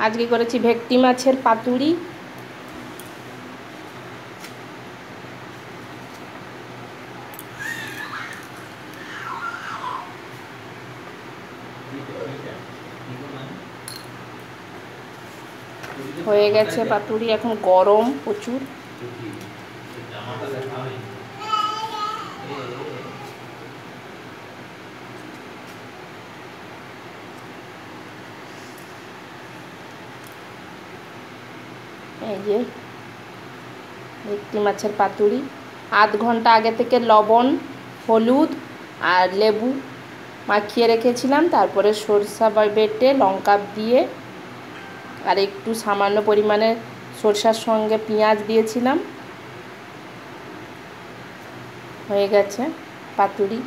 আজকে করেছি ভেটকি মাছের পাতুরি। হয়ে গেছে পাতুরি, এখন গরম প্রচুর। এই যে ভেটকি মাছের পাতুরি, আধ ঘন্টা আগে থেকে লবণ, হলুদ আর লেবু মাখিয়ে রেখেছিলাম। তারপরে সরষা বেটে লঙ্কা দিয়ে আর একটু সামান্য পরিমাণে সরষার সঙ্গে পেঁয়াজ দিয়েছিলাম। হয়ে গেছে পাতুরি।